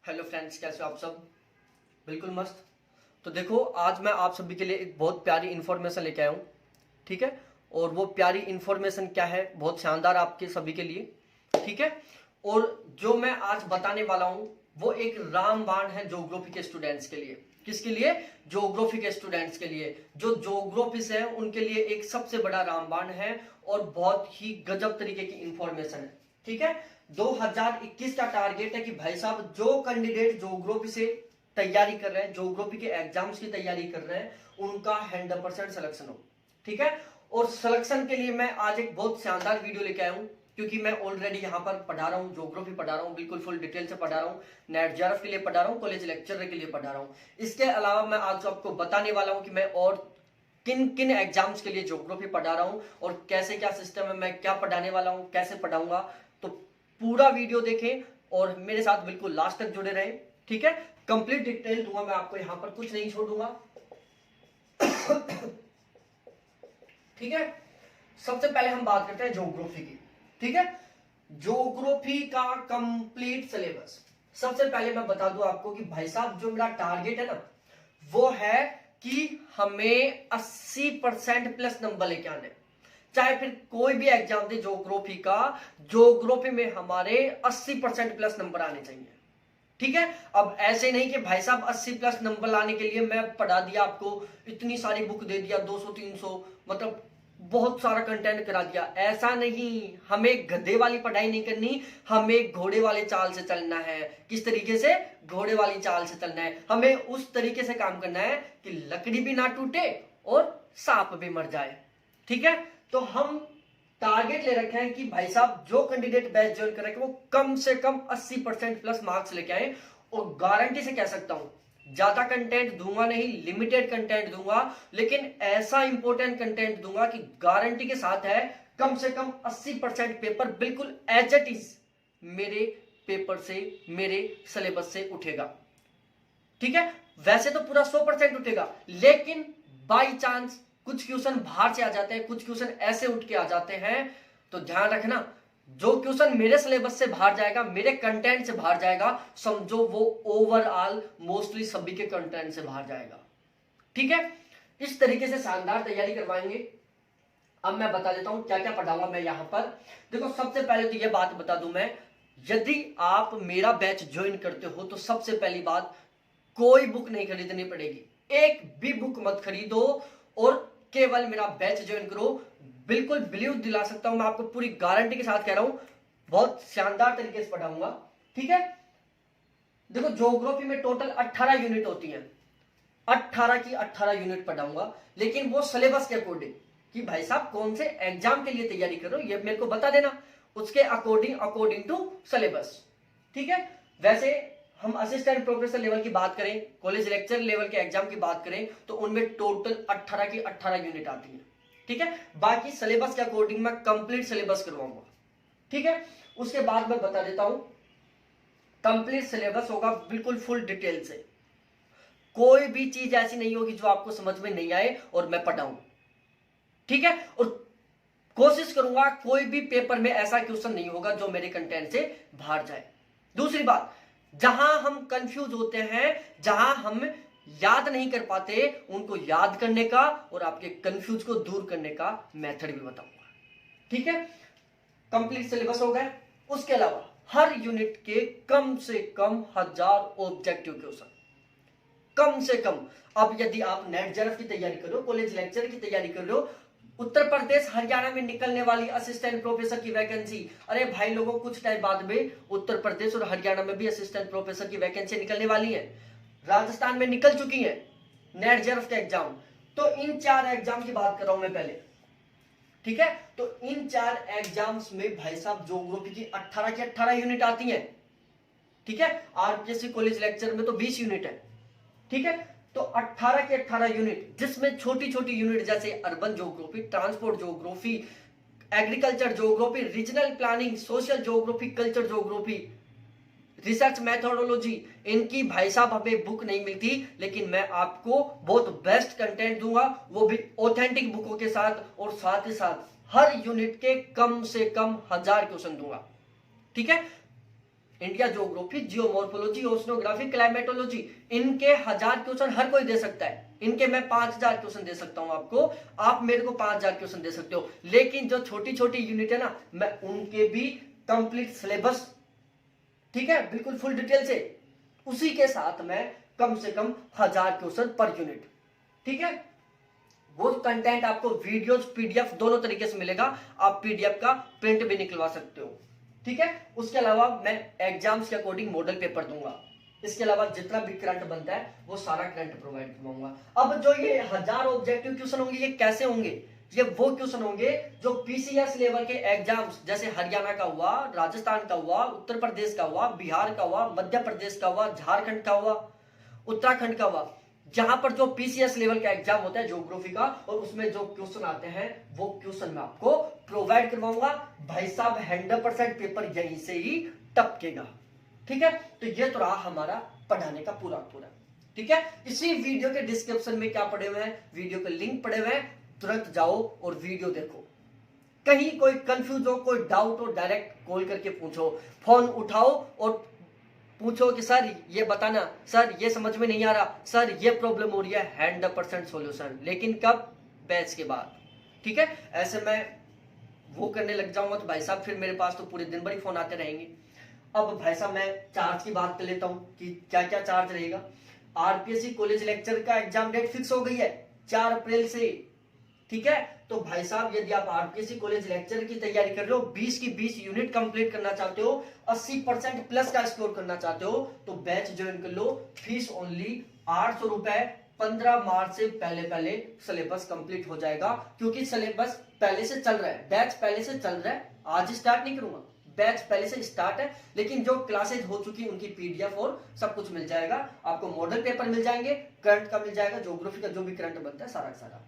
Hello friends, कैसे हो आप सब? बिल्कुल मस्त। तो देखो, आज मैं आप सभी के लिए एक बहुत प्यारी इन्फॉर्मेशन लेके आया हूँ। ठीक है। और वो प्यारी इन्फॉर्मेशन क्या है, बहुत शानदार आपके सभी के लिए। ठीक है। और जो मैं आज बताने वाला हूँ वो एक रामबाण है ज्योग्राफी के स्टूडेंट्स के लिए। किसके लिए? ज्योग्राफी के स्टूडेंट्स के लिए। जो ज्योग्राफिस्ट है उनके लिए एक सबसे बड़ा रामबाण है और बहुत ही गजब तरीके की इंफॉर्मेशन है। ठीक है। 2021 का टारगेट है कि भाई साहब जो कैंडिडेट ज्योग्राफी से तैयारी कर रहे हैं, ज्योग्राफी के एग्जाम्स की तैयारी कर रहे हैं, उनका 100% सिलेक्शन हो। ठीक है। और सिलेक्शन के लिए मैं आज एक बहुत शानदार वीडियो लेके आया हूं, क्योंकि मैं ऑलरेडी यहाँ पर पढ़ा रहा हूँ, ज्योग्राफी पढ़ा रहा हूँ, बिल्कुल फुल डिटेल से पढ़ा रहा हूँ। नेट जेआरएफ के लिए पढ़ा रहा हूँ, कॉलेज लेक्चरर के लिए पढ़ा रहा हूँ। इसके अलावा मैं आज आपको बताने वाला हूँ कि मैं और किन किन एग्जाम्स के लिए ज्योग्राफी पढ़ा रहा हूँ और कैसे क्या सिस्टम है, मैं क्या पढ़ाने वाला हूँ, कैसे पढ़ाऊंगा। तो पूरा वीडियो देखें और मेरे साथ बिल्कुल लास्ट तक जुड़े रहें। ठीक है। कंप्लीट डिटेल दूंगा मैं आपको, यहां पर कुछ नहीं छोड़ूंगा। ठीक है। सबसे पहले हम बात करते हैं ज्योग्राफी की। ठीक है। ज्योग्राफी का कंप्लीट सिलेबस सबसे पहले मैं बता दूं आपको कि भाई साहब जो मेरा टारगेट है ना, वो है कि हमें 80% प्लस नंबर लेके आने। चाहे फिर कोई भी एग्जाम दे ज्योग्राफी का, ज्योग्राफी में हमारे 80% प्लस नंबर आने चाहिए। ठीक है। अब ऐसे नहीं कि भाई साहब 80 प्लस नंबर लाने के लिए मैं पढ़ा दिया आपको, इतनी सारी बुक दे दिया, 200-300, मतलब बहुत सारा कंटेंट करा दिया। ऐसा नहीं, हमें गधे वाली पढ़ाई नहीं करनी, हमें घोड़े वाले चाल से चलना है। किस तरीके से? घोड़े वाली चाल से चलना है। हमें उस तरीके से काम करना है कि लकड़ी भी ना टूटे और सांप भी मर जाए। ठीक है। तो हम टारगेट ले रखे हैं कि भाई साहब जो कैंडिडेट बैच ज्वाइन करेंगे वो कम से कम 80% प्लस मार्क्स लेके आए। और गारंटी से कह सकता हूं, ज्यादा कंटेंट दूंगा नहीं, लिमिटेड कंटेंट दूंगा, लेकिन ऐसा इंपॉर्टेंट कंटेंट दूंगा कि गारंटी के साथ है कम से कम 80% पेपर बिल्कुल एज इट इज मेरे पेपर से, मेरे सिलेबस से उठेगा। ठीक है। वैसे तो पूरा 100% उठेगा, लेकिन बाई चांस कुछ क्वेश्चन बाहर से आ जाते हैं, कुछ क्वेश्चन ऐसे उठ के आ जाते हैं। तो ध्यान रखना, जो क्वेश्चन मेरे सिलेबस से बाहर जाएगा, मेरे कंटेंट से बाहर जाएगा, समझो वो ओवरऑल मोस्टली सभी के कंटेंट से बाहर जाएगा। ठीक है। इस तरीके से शानदार तैयारी करवाएंगे। अब मैं बता देता हूं क्या क्या पढ़ाऊंगा मैं यहां पर। देखो, सबसे पहले तो यह बात बता दूं मैं, यदि आप मेरा बैच ज्वाइन करते हो तो सबसे पहली बात, कोई बुक नहीं खरीदनी पड़ेगी। एक भी बुक मत खरीदो और केवल मेरा बैच ज्वाइन करो। बिल्कुल बिलीव दिला सकता हूं मैं आपको, पूरी गारंटी के साथ कह रहा हूं, बहुत शानदार तरीके से पढ़ाऊंगा। ठीक है। देखो, ज्योग्राफी में टोटल 18 यूनिट होती हैं, 18 की 18 यूनिट पढ़ाऊंगा, लेकिन वो सिलेबस के अकॉर्डिंग कि भाई साहब कौन से एग्जाम के लिए तैयारी कर रहे हो ये मेरे को बता देना, उसके अकॉर्डिंग टू सिलेबस। ठीक है। वैसे हम असिस्टेंट प्रोफेसर लेवल की बात करें, कॉलेज लेक्चर लेवल के एग्जाम की बात करें, तो उनमें टोटल 18 की 18 यूनिट आती है। ठीक है। बाकी सिलेबस के अकॉर्डिंग मैं कंप्लीट सिलेबस करवाऊंगा। ठीक है। उसके बाद मैं बता देता हूं, कंप्लीट सिलेबस होगा बिल्कुल फुल डिटेल से। कोई भी चीज ऐसी नहीं होगी जो आपको समझ में नहीं आए और मैं पढ़ाऊं। ठीक है। और कोशिश करूंगा कोई भी पेपर में ऐसा क्वेश्चन नहीं होगा जो मेरे कंटेंट से बाहर जाए। दूसरी बात, जहां हम कंफ्यूज होते हैं, जहां हम याद नहीं कर पाते, उनको याद करने का और आपके कंफ्यूज को दूर करने का मेथड भी बताऊंगा। ठीक है। कंप्लीट सिलेबस हो गया। उसके अलावा हर यूनिट के कम से कम 1000 ऑब्जेक्टिव क्वेश्चन, कम से कम। अब यदि आप नेट जेआरएफ की तैयारी कर रहे हो, कॉलेज लेक्चर की तैयारी कर रहे हो, उत्तर प्रदेश हरियाणा में निकलने वाली असिस्टेंट प्रोफेसर की वैकेंसी, अरे भाई लोगों, कुछ टाइम बाद में उत्तर प्रदेश और हरियाणा में भी असिस्टेंट प्रोफेसर की वैकेंसी निकलने वाली है। राजस्थान में निकल चुकी है नेट जेआरएफ के एग्जाम। तो इन 4 एग्जाम की बात कर रहा हूं मैं पहले। ठीक है। तो इन 4 एग्जाम्स में भाई साहब ज्योग्राफी की 18 की 18 यूनिट आती है। ठीक है। आरपीएससी कॉलेज लेक्चर में तो 20 यूनिट है। ठीक है। तो 18 के 18 यूनिट, जिसमें छोटी छोटी यूनिट जैसे urban geography, transport geography, agriculture geography, regional planning, social geography, culture geography, research methodology, इनकी भाई साहब हमें बुक नहीं मिलती, लेकिन मैं आपको बहुत बेस्ट कंटेंट दूंगा, वो भी ऑथेंटिक बुकों के साथ, और साथ ही साथ हर यूनिट के कम से कम 1000 क्वेश्चन दूंगा। ठीक है। India geography, geomorphology, oceanography, climatology, इनके 1000 क्वेश्चन हर कोई दे सकता है। इनके मैं 5000 क्वेश्चन दे सकता हूं आपको, आप मेरे को 5000 क्वेश्चन दे सकते हो। लेकिन जो छोटी छोटी यूनिट है ना, मैं उनके भी कंप्लीट सिलेबस, ठीक है, बिल्कुल फुल डिटेल से, उसी के साथ मैं कम से कम 1000 क्वेश्चन पर यूनिट, ठीक है। वो कंटेंट आपको वीडियोस, पीडीएफ दोनों तरीके से मिलेगा। आप पीडीएफ का प्रिंट भी निकलवा सकते हो, ठीक है। उसके अलावा मैं एग्जाम्स के अकॉर्डिंग मॉडल पेपर दूंगा। इसके अलावा जितना भी करंट बनता है वो सारा करंट प्रोवाइड करवाऊंगा। अब जो ये 1000 ऑब्जेक्टिव क्वेश्चन होंगे, ये कैसे होंगे? ये वो क्वेश्चन होंगे जो पीसीएस लेवल के एग्जाम्स, जैसे हरियाणा का हुआ, राजस्थान का हुआ, उत्तर प्रदेश का हुआ, बिहार का हुआ, मध्य प्रदेश का हुआ, झारखंड का हुआ, उत्तराखंड का हुआ, जहां पर जो पीसीएस लेवल का एग्जाम होता है ज्योग्राफी का, और उसमें जो क्वेश्चन आते हैं वो क्वेश्चन मैं आपको प्रोवाइड करवाऊंगा। भाई साहब 100% पेपर यहीं से ही टपकेगा, ठीक है। तो ये तो रहा हमारा पढ़ाने का पूरा पूरा, ठीक है। इसी वीडियो के डिस्क्रिप्शन में क्या पड़े हुए हैं, वीडियो के लिंक पड़े हुए हैं, तुरंत जाओ और वीडियो देखो। कहीं कोई कंफ्यूज हो, कोई डाउट हो, डायरेक्ट कॉल करके पूछो, फोन उठाओ और पूछो कि सर ये बताना, सर ये समझ में नहीं आ रहा, सर ये प्रॉब्लम हो रही है, 100% सॉल्यूशन। लेकिन कब? बैच के बाद, ठीक है। ऐसे मैं वो करने लग जाऊंगा तो भाई साहब फिर मेरे पास तो पूरे दिन भर ही फोन आते रहेंगे। अब भाई साहब मैं चार्ज की बात कर लेता हूं कि क्या क्या चार्ज रहेगा। आरपीएससी कॉलेज लेक्चर का एग्जाम डेट फिक्स हो गई है 4 अप्रैल से, ठीक है। तो भाई साहब यदि आप आरपीएससी कॉलेज लेक्चर की तैयारी कर रहे हो, 20 की 20 यूनिट कंप्लीट करना चाहते हो, 80% प्लस का स्कोर करना चाहते हो, तो बैच ज्वाइन कर लो। फीस ओनली 800 रुपए। 15 मार्च से पहले पहले सिलेबस कंप्लीट हो जाएगा, क्योंकि सिलेबस पहले से चल रहा है, बैच पहले से चल रहा है। आज स्टार्ट नहीं करूंगा, बैच पहले से स्टार्ट है, लेकिन जो क्लासेज हो चुकी उनकी पीडीएफ और सब कुछ मिल जाएगा आपको। मॉडल पेपर मिल जाएंगे, करंट का मिल जाएगा, ज्योग्राफी का जो भी करंट बनता है सारा सारा।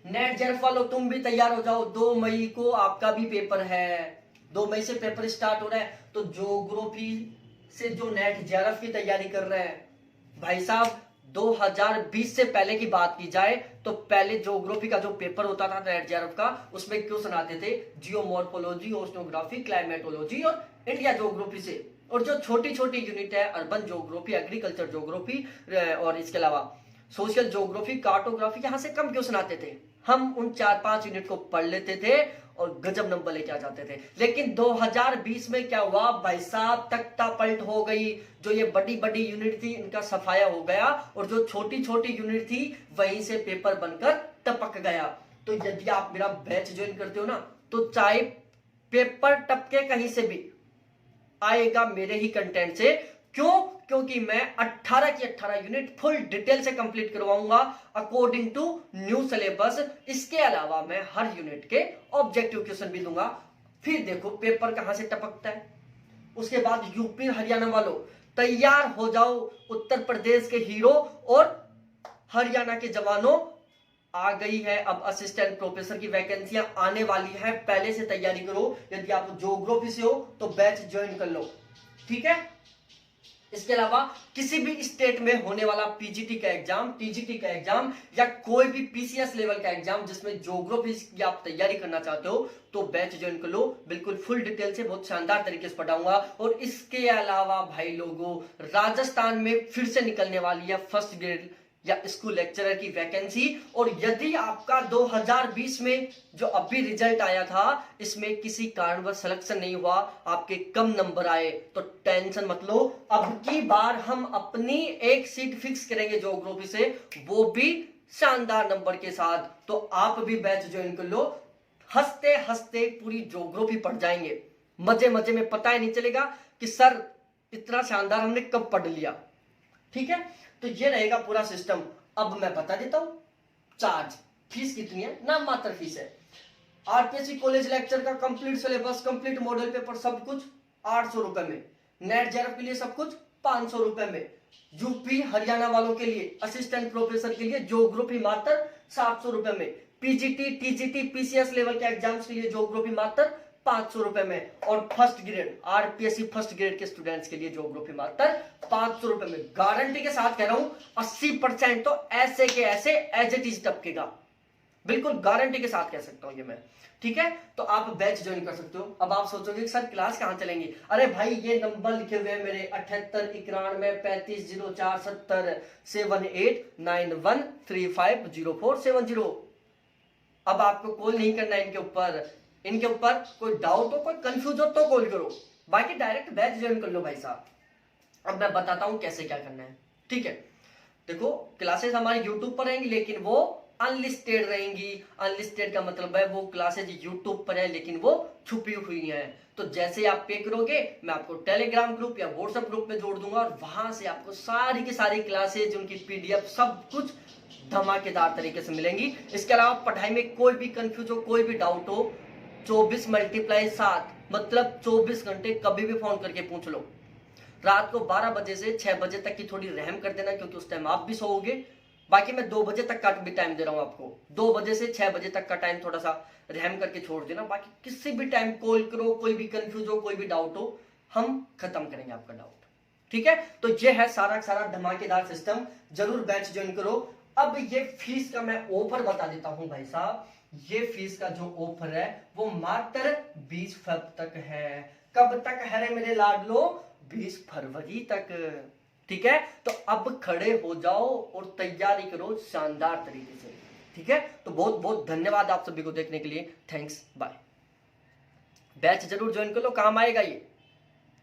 नेट जेआरएफ वालों तुम भी तैयार हो जाओ, 2 मई को आपका भी पेपर है, 2 मई से पेपर स्टार्ट हो रहा है। तो ज्योग्राफी से जो नेट जेआरएफ की तैयारी कर रहे हैं भाई साहब, 2020 से पहले की बात की जाए तो पहले ज्योग्राफी का जो पेपर होता था नेट जेआरएफ का, उसमें क्वेश्चन आते थे जियोमॉर्फोलॉजी, ओशनोग्राफी, क्लाइमेटोलॉजी और इंडिया ज्योग्राफी से। और जो छोटी छोटी यूनिट है, अर्बन ज्योग्राफी, एग्रीकल्चर ज्योग्राफी और इसके अलावा सोशल ज्योग्राफी, कार्टोग्राफी, यहां से कम क्वेश्चन आते थे। हम उन 4-5 यूनिट को पढ़ लेते थे और गजब नंबर लेके आ जाते थे। लेकिन 2020 में क्या हुआ भाई साहब, तख्ता पलट हो गई। जो ये बड़ी बड़ी यूनिट थी इनका सफाया हो गया, और जो छोटी छोटी यूनिट थी वहीं से पेपर बनकर टपक गया। तो यदि आप मेरा बैच ज्वाइन करते हो ना, तो चाहे पेपर टपके कहीं से भी आएगा मेरे ही कंटेंट से। क्यों? क्योंकि मैं 18 की 18 यूनिट फुल डिटेल से कंप्लीट करवाऊंगा अकॉर्डिंग टू न्यू सिलेबस। इसके अलावा मैं हर यूनिट के ऑब्जेक्टिव क्वेश्चन भी दूंगा। फिर देखो पेपर कहां से टपकता है। उसके बाद यूपी हरियाणा वालों तैयार हो जाओ, उत्तर प्रदेश के हीरो और हरियाणा के जवानों, आ गई है अब असिस्टेंट प्रोफेसर की वैकेंसियां आने वाली है। पहले से तैयारी करो। यदि आप ज्योग्राफी से हो तो बैच ज्वाइन कर लो, ठीक है। इसके अलावा किसी भी स्टेट में होने वाला पीजीटी का एग्जाम, टीजीटी का एग्जाम या कोई भी पीसीएस लेवल का एग्जाम जिसमें ज्योग्राफी की आप तैयारी करना चाहते हो, तो बैच ज्वाइन कर लो। बिल्कुल फुल डिटेल से बहुत शानदार तरीके से पढ़ाऊंगा। और इसके अलावा भाई लोगों, राजस्थान में फिर से निकलने वाली है फर्स्ट ग्रेड या स्कूल लेक्चरर की वैकेंसी। और यदि आपका 2020 में जो अभी रिजल्ट आया था, इसमें किसी कारणवश सिलेक्शन नहीं हुआ, आपके कम नंबर आए, तो टेंशन मत लो। अब की बार हम अपनी एक सीट फिक्स करेंगे ज्योग्राफी से, वो भी शानदार नंबर के साथ। तो आप भी बैच ज्वाइन कर लो। हंसते हंसते पूरी ज्योग्राफी पढ़ जाएंगे, मजे मजे में, पता ही नहीं चलेगा कि सर इतना शानदार हमने कब पढ़ लिया, ठीक है। तो ये रहेगा पूरा सिस्टम। अब मैं बता देता हूं चार्ज, फीस कितनी है। नाम मात्र फीस है। आरपीएससी कॉलेज लेक्चर का complete syllabus, complete model paper, सब कुछ 800 रुपए में। नेट जेआरएफ के लिए सब कुछ 500 रुपए में। यूपी हरियाणा वालों के लिए, असिस्टेंट प्रोफेसर के लिए ज्योग्राफी मात्र 700 रुपए में। पीजीटी, टीजीटी, पीसीएस लेवल के एग्जाम्स के लिए ज्योग्राफी मात्र 500 रुपए में। और first grade, RPSC first grade के स्टूडेंट्स के लिए ज्योग्राफी मात्र 500 रुपए में। गारंटी के साथ कह रहा हूं 80% तो ऐसे के ऐसे एज इट इज टपकेगा। बिल्कुल गारंटी के साथ कह सकता हूं ये मैं। ठीक है, तो आप बैच ज्वाइन कर सकते हो। अब आप सोचोगे सर क्लास कहां चलेंगी? अरे भाई ये नंबर लिखे हुए हैं मेरे 78 91 35 04 70 78 91 35 04 70। अब आपको कॉल नहीं करना है इनके ऊपर कोई डाउट हो, कोई कंफ्यूज हो तो कॉल करो, बाकी डायरेक्ट बैच ज्वाइन कर लो भाई साहब। अब मैं बताता हूं कैसे क्या करना है। ठीक है, देखो क्लासेस हमारे यूट्यूब पर रहेंगी, लेकिन वो अनलिस्टेड रहेंगी। अनलिस्टेड का मतलब है वो क्लासेस यूट्यूब पर है लेकिन वो छुपी हुई हैं। तो जैसे आप पे करोगे मैं आपको टेलीग्राम ग्रुप या व्हाट्सएप ग्रुप में जोड़ दूंगा और वहां से आपको सारी की सारी क्लासेज, उनकी पीडीएफ सब कुछ धमाकेदार तरीके से मिलेंगी। इसके अलावा पढ़ाई में कोई भी कंफ्यूज हो, कोई भी डाउट हो, 24 × 7 मतलब 24 घंटे कभी भी फोन करके पूछ लो। रात को 12 बजे से 6 बजे तक की थोड़ी रहम कर देना, क्योंकि उस टाइम आप भी सोओगे। बाकी मैं 2 बजे तक का भी टाइम दे रहा हूं आपको, 2 बजे से 6 बजे तक का टाइम थोड़ा सा रहम करके छोड़ देना। बाकी किसी भी टाइम कॉल करो, कोई भी कंफ्यूज हो, कोई भी डाउट हो, हम खत्म करेंगे आपका डाउट। ठीक है, तो ये है सारा सारा धमाकेदार सिस्टम, जरूर बैच ज्वाइन करो। अब ये फीस का मैं ऑफर बता देता हूं भाई साहब। ये फीस का जो ऑफर है वो मात्र 20 फरवरी तक है। कब तक है रे मेरे लाडलो? 20 फरवरी तक। ठीक है, तो अब खड़े हो जाओ और तैयारी करो शानदार तरीके से। ठीक है, तो बहुत बहुत धन्यवाद आप सभी को देखने के लिए। Thanks, bye. बैच जरूर ज्वाइन कर लो, काम आएगा ये।